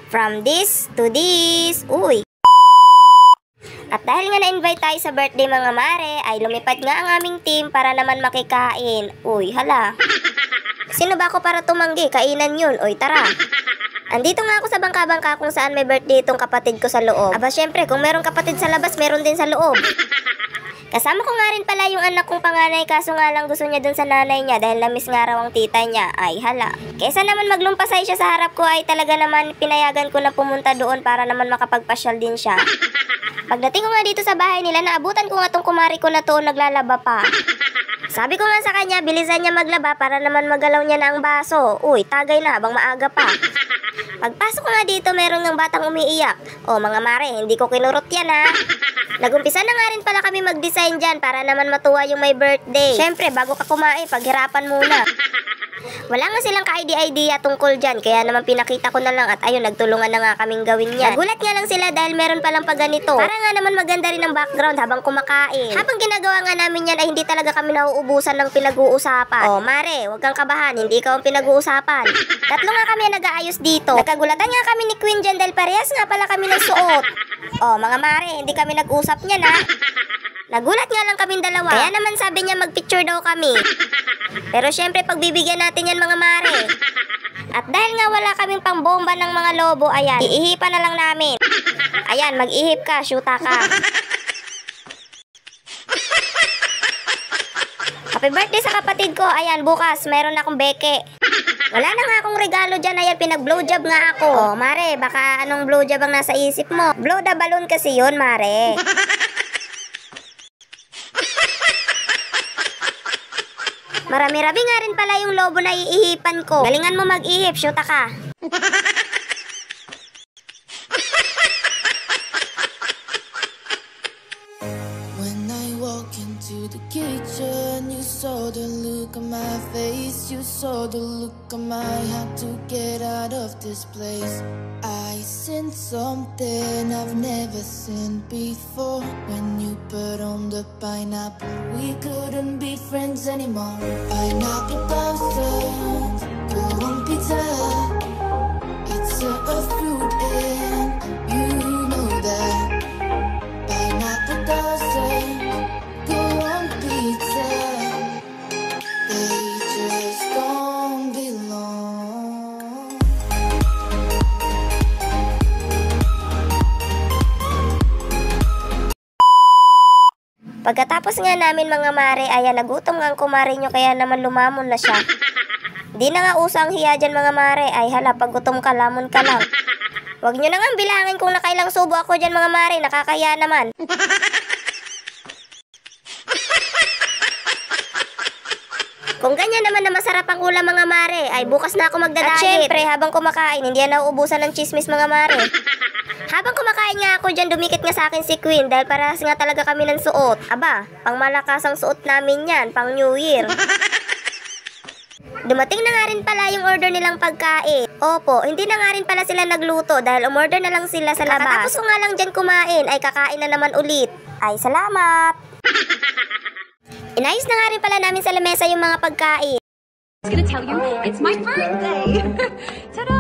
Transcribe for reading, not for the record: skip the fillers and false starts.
From this to this. Uy. At dahil nga na-invite tayo sa birthday mga mare, ay lumipad nga ang aming team para naman makikain. Uy, hala. Sino ba ako para tumanggi? Kainan yun. Uy, tara. Andito nga ako sa bangka-bangka kung saan may birthday itong kapatid ko sa loob. Aba, syempre, kung merong kapatid sa labas, meron din sa loob. Kasama ko nga rin pala yung anak kong panganay, kaso nga lang gusto niya dun sa nanay niya dahil namiss nga raw ang tita niya. Ay, hala. Kesa naman maglumpasay siya sa harap ko, ay talaga naman pinayagan ko na pumunta doon para naman makapagpasyal din siya. Pagdating ko nga dito sa bahay nila, naabutan ko nga tong kumari ko na to naglalaba pa. Sabi ko nga sa kanya, bilisan niya maglaba para naman magalaw niya na ang baso. Uy, tagay na habang maaga pa. Pagpasok ko nga dito, meron ng batang umiiyak. O mga mare, hindi ko kinurot yan ha. Nagumpisa na nga rin pala kami mag-design dyan para naman matuwa yung may birthday. Syempre, bago ka kumain, paghirapan muna. Wala nga silang ka-idea tungkol dyan, kaya naman pinakita ko na lang at ayun, nagtulungan na nga kaming gawin yan. Nagulat nga lang sila dahil meron palang paganito. Para nga naman maganda rin ang background habang kumakain. Habang ginagawa nga namin yan ay hindi talaga kami nauubusan ng pinag-uusapan. O mare, huwag kang kabahan, hindi ikaw ang pinag-uusapan. Tatlo nga kami nag-aayos dito. Nagkagulatan nga kami ni Queen dyan dahil parehas nga pala kami nagsuot. O mga mare, hindi kami nag-usap niyan ha. Nagulat nga lang kaming dalawa. Kaya naman sabi niya mag-picture daw kami. Pero syempre pagbibigyan natin yan mga mare. At dahil nga wala kaming pangbomba ng mga lobo, ayan, iihipan na lang namin. Ayan, mag-ihip ka, shoota ka. Happy birthday sa kapatid ko. Ayan, bukas, meron akong beke. Wala na nga akong regalo dyan. Ayan, pinag-blowjob nga ako. Oh, mare, baka anong blowjob ang nasa isip mo? Blow the balloon kasi yun, mare. Marami-rami nga rin pala yung lobo na iihipan ko. Galingan mo mag-ihip, shoota ka. When I walk into the kitchen, you saw the look on my face. You saw the look on my heart to get out of this place. I seen something I've never seen before. When you put on the pineapple, we couldn't be friends anymore. Pineapple doesn't go on pizza. It's a fruit and you know that. Pineapple doesn't go on pizza. They just don't belong. Pagkatapos nga namin mga mare, ayan, nagutom nga ang kumare nyo kaya naman lumamon na siya. Di na nga uso ang hiya dyan mga mare. Ay hala, pag gutom ka, lamon ka lang. Huwag nyo na nga bilangin kung nakailang subo ako dyan mga mare, nakakaya naman. Kung ganyan naman na masarap ang ulam mga mare, ay bukas na ako magdadayet. At syempre, habang kumakain, hindi na nauubusan ng chismis mga mare. Habang kumakain nga ako dyan, dumikit nga sa akin si Queen dahil parehas nga talaga kami ng suot. Aba, pang malakas ang suot namin yan, pang New Year. Dumating na nga rin pala yung order nilang pagkain. Opo, hindi na nga rin pala sila nagluto dahil umorder na lang sila sa labas. Tapos ko nga lang dyan kumain, ay kakain na naman ulit. Ay, salamat! Inayos na nga rin pala namin sa lamesa yung mga pagkain. I was gonna tell you, it's my birthday! Ta-da!